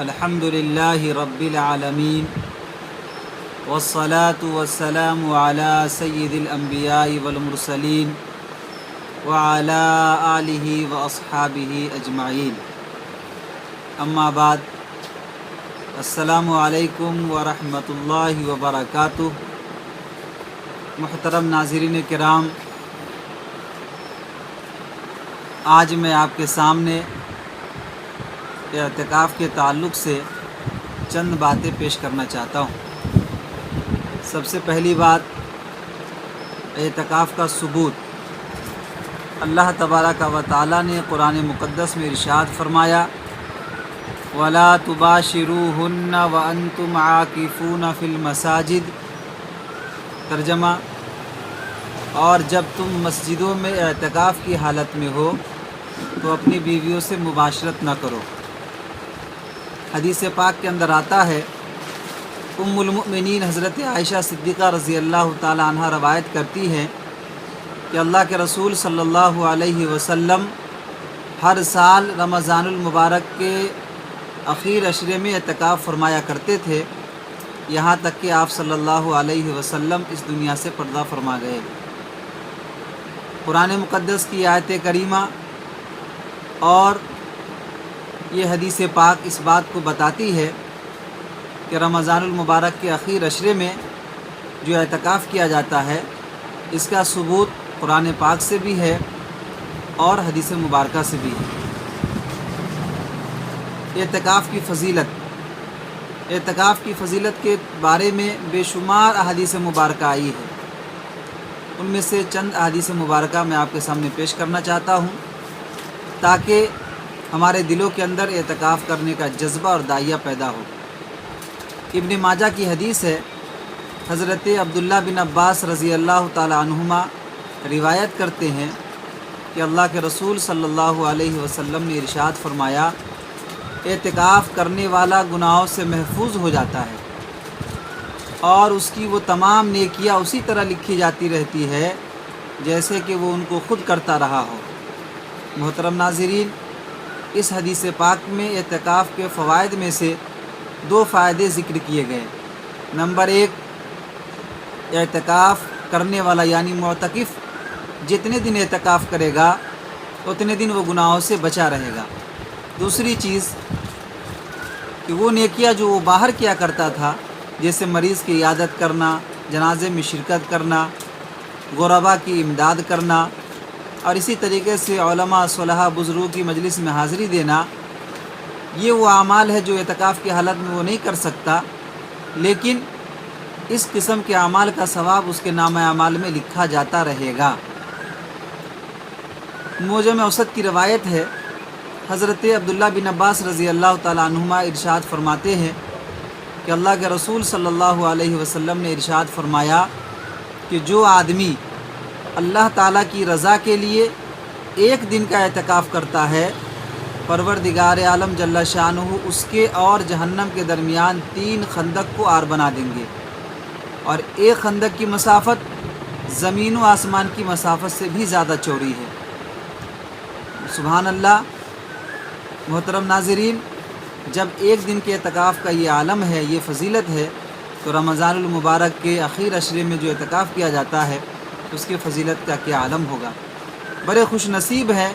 الحمد للہ رب العالمین والصلاة والسلام علی سید الانبیاء والمرسلین وعلی آلہ واصحابہ اجمعین، اما بعد، السلام علیکم ورحمۃ اللہ وبرکاتہ۔ محترم ناظرین کرام، آج میں آپ کے سامنے اعتکاف کے تعلق سے چند باتیں پیش کرنا چاہتا ہوں۔ سب سے پہلی بات، اعتکاف کا ثبوت۔ اللہ تبارک و تعالیٰ نے قرآن مقدس میں ارشاد فرمایا، وَلَا تُبَاشِرُوهُنَّ وَأَنْتُمْ عَاكِفُونَ فِي الْمَسَاجِدِ۔ ترجمہ: اور جب تم مسجدوں میں اعتکاف کی حالت میں ہو تو اپنی بیویوں سے مباشرت نہ کرو۔ حدیث پاک کے اندر آتا ہے، ام المؤمنین حضرت عائشہ صدیقہ رضی اللہ تعالی عنہ روایت کرتی ہے کہ اللہ کے رسول صلی اللہ علیہ وسلم ہر سال رمضان المبارک کے اخیر عشرے میں اعتکاف فرمایا کرتے تھے، یہاں تک کہ آپ صلی اللہ علیہ وسلم اس دنیا سے پردہ فرما گئے۔ قرآن مقدس کی آیت کریمہ اور یہ حدیث پاک اس بات کو بتاتی ہے کہ رمضان المبارک کے اخیر عشرے میں جو اعتکاف کیا جاتا ہے، اس کا ثبوت قرآن پاک سے بھی ہے اور حدیث مبارکہ سے بھی ہے۔ اعتکاف کی فضیلت۔ اعتکاف کی فضیلت کے بارے میں بے شمار احادیث مبارکہ آئی ہے، ان میں سے چند احادیث مبارکہ میں آپ کے سامنے پیش کرنا چاہتا ہوں تاکہ ہمارے دلوں کے اندر اعتکاف کرنے کا جذبہ اور داعیہ پیدا ہو۔ ابن ماجہ کی حدیث ہے، حضرت عبداللہ بن عباس رضی اللہ تعالی عنہما روایت کرتے ہیں کہ اللہ کے رسول صلی اللہ علیہ وسلم نے ارشاد فرمایا، اعتکاف کرنے والا گناہوں سے محفوظ ہو جاتا ہے اور اس کی وہ تمام نیکیاں اسی طرح لکھی جاتی رہتی ہے جیسے کہ وہ ان کو خود کرتا رہا ہو۔ محترم ناظرین، اس حدیث پاک میں اعتکاف کے فوائد میں سے دو فائدے ذکر کیے گئے۔ نمبر ایک، اعتکاف کرنے والا یعنی معتکف جتنے دن اعتکاف کرے گا اتنے دن وہ گناہوں سے بچا رہے گا۔ دوسری چیز کہ وہ نیکیاں جو وہ باہر کیا کرتا تھا، جیسے مریض کی عیادت کرنا، جنازے میں شرکت کرنا، غربا کی امداد کرنا، اور اسی طریقے سے علماء صلحاء بزرگوں کی مجلس میں حاضری دینا، یہ وہ اعمال ہے جو اعتکاف کی حالت میں وہ نہیں کر سکتا، لیکن اس قسم کے اعمال کا ثواب اس کے نامہ اعمال میں لکھا جاتا رہے گا۔ معجم اوسط کی روایت ہے، حضرت عبداللہ بن عباس رضی اللہ تعالی عنہما ارشاد فرماتے ہیں کہ اللہ کے رسول صلی اللہ علیہ وسلم نے ارشاد فرمایا کہ جو آدمی اللہ تعالیٰ کی رضا کے لیے ایک دن کا اعتکاف کرتا ہے، پروردگار عالم جل شانہ اس کے اور جہنم کے درمیان 3 خندق کو آر بنا دیں گے، اور ایک خندق کی مسافت زمین و آسمان کی مسافت سے بھی زیادہ چوڑی ہے۔ سبحان اللہ۔ محترم ناظرین، جب ایک دن کے اعتکاف کا یہ عالم ہے، یہ فضیلت ہے، تو رمضان المبارک کے اخیر عشرے میں جو اعتکاف کیا جاتا ہے اس کی فضیلت کا کیا عالم ہوگا۔ بڑے خوش نصیب ہیں،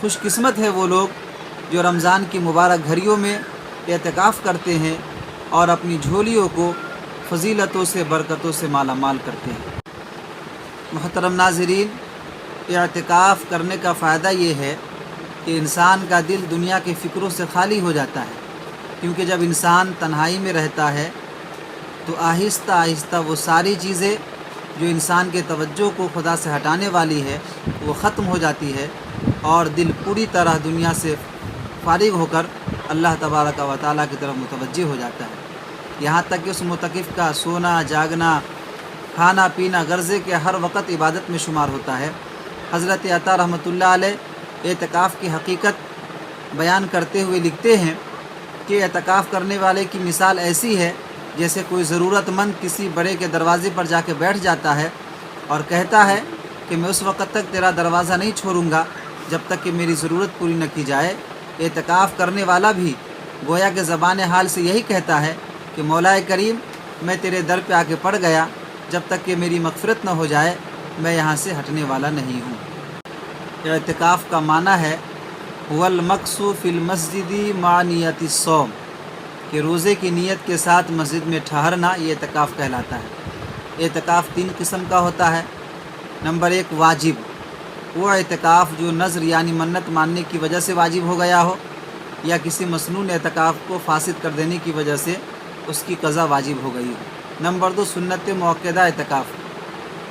خوش قسمت ہے وہ لوگ جو رمضان کی مبارک گھڑیوں میں اعتکاف کرتے ہیں اور اپنی جھولیوں کو فضیلتوں سے، برکتوں سے مالا مال کرتے ہیں۔ محترم ناظرین، اعتکاف کرنے کا فائدہ یہ ہے کہ انسان کا دل دنیا کے فکروں سے خالی ہو جاتا ہے، کیونکہ جب انسان تنہائی میں رہتا ہے تو آہستہ آہستہ وہ ساری چیزیں جو انسان کے توجہ کو خدا سے ہٹانے والی ہے وہ ختم ہو جاتی ہے، اور دل پوری طرح دنیا سے فارغ ہو کر اللہ تبارک و تعالیٰ کی طرف متوجہ ہو جاتا ہے، یہاں تک کہ اس معتکف کا سونا، جاگنا، کھانا پینا غرضے کے ہر وقت عبادت میں شمار ہوتا ہے۔ حضرت عطا رحمۃ اللہ علیہ اعتکاف کی حقیقت بیان کرتے ہوئے لکھتے ہیں کہ اعتکاف کرنے والے کی مثال ایسی ہے جیسے کوئی ضرورت مند کسی بڑے کے دروازے پر جا کے بیٹھ جاتا ہے اور کہتا ہے کہ میں اس وقت تک تیرا دروازہ نہیں چھوڑوں گا جب تک کہ میری ضرورت پوری نہ کی جائے۔ اعتکاف کرنے والا بھی گویا کہ زبان حال سے یہی کہتا ہے کہ مولا کریم میں تیرے در پہ آ کے پڑ گیا، جب تک کہ میری مغفرت نہ ہو جائے میں یہاں سے ہٹنے والا نہیں ہوں۔ اعتکاف کا معنی ہے والمکث فی المسجد مع نیت الصوم، کہ روزے کی نیت کے ساتھ مسجد میں ٹھہرنا، یہ اعتکاف کہلاتا ہے۔ اعتکاف 3 قسم کا ہوتا ہے۔ نمبر 1 واجب، وہ اعتکاف جو نذر یعنی منت ماننے کی وجہ سے واجب ہو گیا ہو، یا کسی مسنون اعتکاف کو فاسد کر دینے کی وجہ سے اس کی قضا واجب ہو گئی ہو۔ نمبر 2 سنت موقدہ اعتکاف،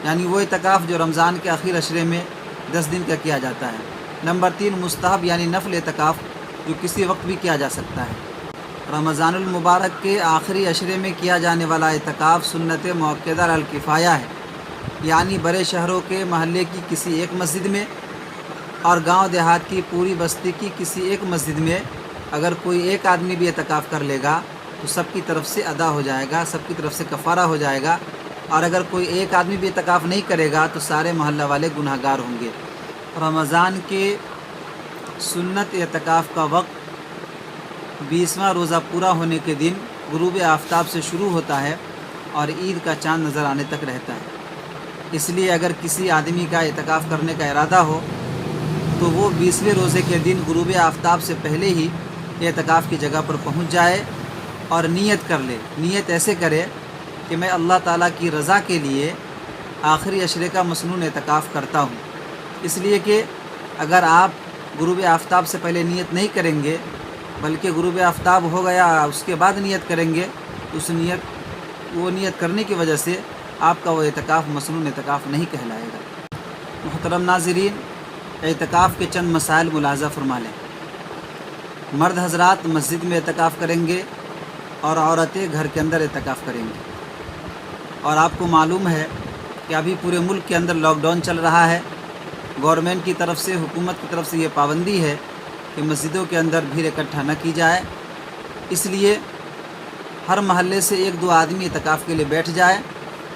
یعنی وہ اعتکاف جو رمضان کے آخر عشرے میں 10 دن کا کیا جاتا ہے۔ نمبر 3 مستحب یعنی نفل اعتکاف، جو کسی وقت بھی کیا جا سکتا ہے۔ رمضان المبارک کے آخری عشرے میں کیا جانے والا اعتکاف سنت موقدہ الکفایہ ہے، یعنی بڑے شہروں کے محلے کی کسی ایک مسجد میں اور گاؤں دیہات کی پوری بستی کی کسی ایک مسجد میں اگر کوئی ایک آدمی بھی اعتکاف کر لے گا تو سب کی طرف سے ادا ہو جائے گا، سب کی طرف سے کفارہ ہو جائے گا، اور اگر کوئی ایک آدمی بھی اعتکاف نہیں کرے گا تو سارے محلہ والے گناہ گار ہوں گے۔ رمضان کے سنت اعتکاف کا وقت 20واں روزہ پورا ہونے کے دن غروب آفتاب سے شروع ہوتا ہے اور عید کا چاند نظر آنے تک رہتا ہے۔ اس لیے اگر کسی آدمی کا اعتکاف کرنے کا ارادہ ہو تو وہ 20ویں روزے کے دن غروب آفتاب سے پہلے ہی اعتکاف کی جگہ پر پہنچ جائے اور نیت کر لے۔ نیت ایسے کرے کہ میں اللہ تعالیٰ کی رضا کے لیے آخری عشرے کا مسنون اعتکاف کرتا ہوں۔ اس لیے کہ اگر آپ غروب آفتاب سے پہلے نیت نہیں کریں گے بلکہ غروب آفتاب ہو گیا اس کے بعد نیت کریں گے تو وہ نیت کرنے کی وجہ سے آپ کا وہ اعتکاف مسنون اعتکاف نہیں کہلائے گا۔ محترم ناظرین، اعتکاف کے چند مسائل ملاحظہ فرما لیں۔ مرد حضرات مسجد میں اعتکاف کریں گے اور عورتیں گھر کے اندر اعتکاف کریں گے۔ اور آپ کو معلوم ہے کہ ابھی پورے ملک کے اندر لاک ڈاؤن چل رہا ہے۔ گورنمنٹ کی طرف سے، حکومت کی طرف سے یہ پابندی ہے کہ مسجدوں کے اندر بھیڑ اکٹھا نہ کی جائے، اس لیے ہر محلے سے 1-2 آدمی اعتکاف کے لیے بیٹھ جائے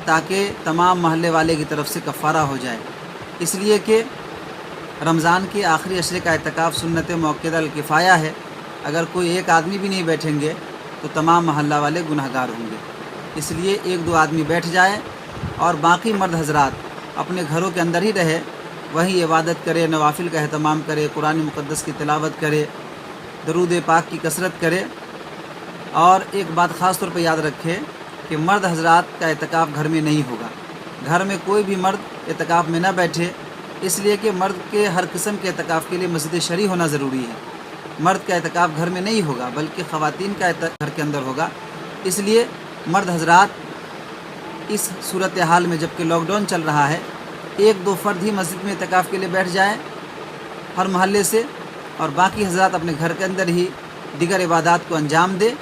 تاکہ تمام محلے والے کی طرف سے کفارہ ہو جائے۔ اس لیے کہ رمضان کے آخری عشرے کا اعتکاف سنت موقدہ الکفایہ ہے، اگر کوئی ایک آدمی بھی نہیں بیٹھیں گے تو تمام محلہ والے گناہ گار ہوں گے۔ اس لیے 1-2 آدمی بیٹھ جائے اور باقی مرد حضرات اپنے گھروں کے اندر ہی رہے، وہیں عبادت کرے، نوافل کا اہتمام کرے، قرآن مقدس کی تلاوت کرے، درود پاک کی کثرت کرے۔ اور ایک بات خاص طور پہ یاد رکھے کہ مرد حضرات کا اعتکاف گھر میں نہیں ہوگا، گھر میں کوئی بھی مرد اعتکاف میں نہ بیٹھے، اس لیے کہ مرد کے ہر قسم کے اعتکاف کے لیے مسجد شرعی ہونا ضروری ہے۔ مرد کا اعتکاف گھر میں نہیں ہوگا بلکہ خواتین کا گھر کے اندر ہوگا۔ اس لیے مرد حضرات اس صورتحال میں جب کہ لاک ڈاؤن چل رہا ہے 1-2 فرد ہی مسجد میں اعتکاف کے لیے بیٹھ جائیں ہر محلے سے، اور باقی حضرات اپنے گھر کے اندر ہی دیگر عبادات کو انجام دیں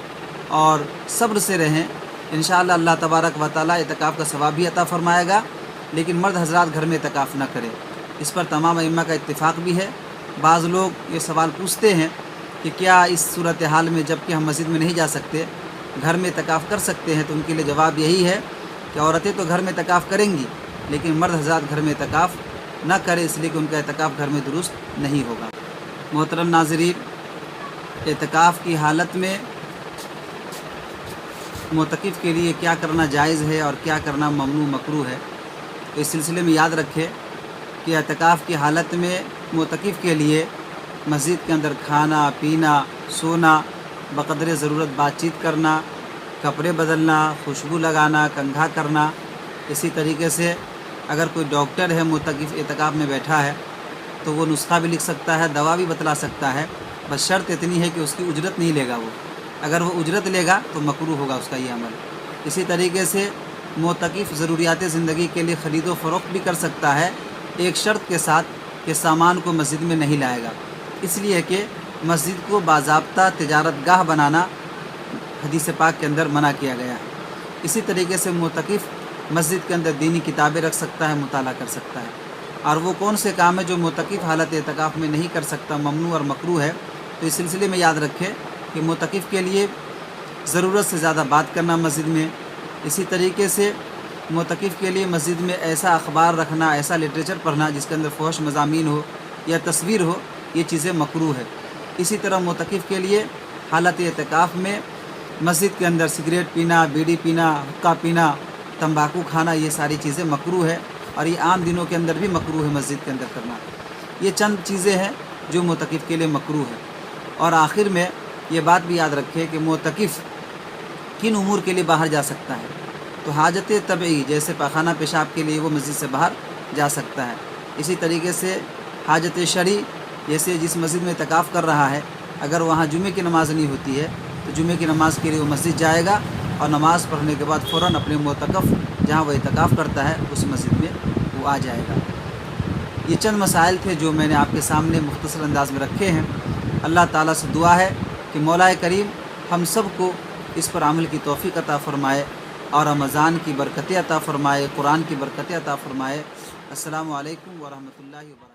اور صبر سے رہیں۔ انشاءاللہ اللہ تبارک و تعالیٰ اعتکاف کا ثواب بھی عطا فرمائے گا، لیکن مرد حضرات گھر میں اعتکاف نہ کریں، اس پر تمام ائمہ کا اتفاق بھی ہے۔ بعض لوگ یہ سوال پوچھتے ہیں کہ کیا اس صورتحال میں جب کہ ہم مسجد میں نہیں جا سکتے گھر میں اعتکاف کر سکتے ہیں؟ تو ان کے لیے جواب یہی ہے کہ عورتیں تو گھر میں اعتکاف کریں گی لیکن مرد حضرات گھر میں اعتکاف نہ کرے، اس لیے کہ ان کا اعتکاف گھر میں درست نہیں ہوگا۔ محترم ناظرین، اعتکاف کی حالت میں معتکف کے لیے کیا کرنا جائز ہے اور کیا کرنا ممنوع مکروہ ہے، تو اس سلسلے میں یاد رکھے کہ اعتکاف کی حالت میں معتکف کے لیے مسجد کے اندر کھانا پینا، سونا، بقدر ضرورت بات چیت کرنا، کپڑے بدلنا، خوشبو لگانا، کنگھا کرنا، اسی طریقے سے اگر کوئی ڈاکٹر ہے معتکف اعتکاف میں بیٹھا ہے تو وہ نسخہ بھی لکھ سکتا ہے، دوا بھی بتلا سکتا ہے، بس شرط اتنی ہے کہ اس کی اجرت نہیں لے گا وہ، اگر وہ اجرت لے گا تو مکروہ ہوگا اس کا یہ عمل۔ اسی طریقے سے معتکف ضروریات زندگی کے لیے خرید و فروخت بھی کر سکتا ہے، ایک شرط کے ساتھ کہ سامان کو مسجد میں نہیں لائے گا، اس لیے کہ مسجد کو باضابطہ تجارت گاہ بنانا حدیث پاک کے اندر منع کیا گیا ہے۔ اسی طریقے سے معتکف مسجد کے اندر دینی کتابیں رکھ سکتا ہے، مطالعہ کر سکتا ہے۔ اور وہ کون سے کام ہے جو معتکف حالت اعتکاف میں نہیں کر سکتا، ممنوع اور مکروہ ہے، تو اس سلسلے میں یاد رکھے کہ معتکف کے لیے ضرورت سے زیادہ بات کرنا مسجد میں، اسی طریقے سے معتکف کے لیے مسجد میں ایسا اخبار رکھنا، ایسا لٹریچر پڑھنا جس کے اندر فحش مضامین ہو یا تصویر ہو، یہ چیزیں مکروہ ہے۔ اسی طرح معتکف کے لیے حالت اعتکاف میں مسجد کے اندر سگریٹ پینا، بیڑی پینا، حقہ پینا، تمباکو کھانا، یہ ساری چیزیں مکروہ ہے، اور یہ عام دنوں کے اندر بھی مکروہ ہے مسجد کے اندر کرنا۔ یہ چند چیزیں ہیں جو معتکف کے لیے مکروہ ہے۔ اور آخر میں یہ بات بھی یاد رکھے کہ معتکف کن امور کے لیے باہر جا سکتا ہے۔ تو حاجت طبعی جیسے پاخانہ پیشاب کے لیے وہ مسجد سے باہر جا سکتا ہے۔ اسی طریقے سے حاجت شرعی جیسے جس مسجد میں اعتکاف کر رہا ہے، اگر وہاں جمعے کی نماز نہیں ہوتی ہے تو جمعے کی نماز کے لیے وہ مسجد جائے گا، اور نماز پڑھنے کے بعد فوراً اپنے معتکف جہاں وہ اعتکاف کرتا ہے اس مسجد میں وہ آ جائے گا۔ یہ چند مسائل تھے جو میں نے آپ کے سامنے مختصر انداز میں رکھے ہیں۔ اللہ تعالیٰ سے دعا ہے کہ مولا کریم ہم سب کو اس پر عمل کی توفیق عطا فرمائے، اور رمضان کی برکتیں عطا فرمائے، قرآن کی برکتیں عطا فرمائے۔ السلام علیکم ورحمۃ اللہ وبرکاتہ۔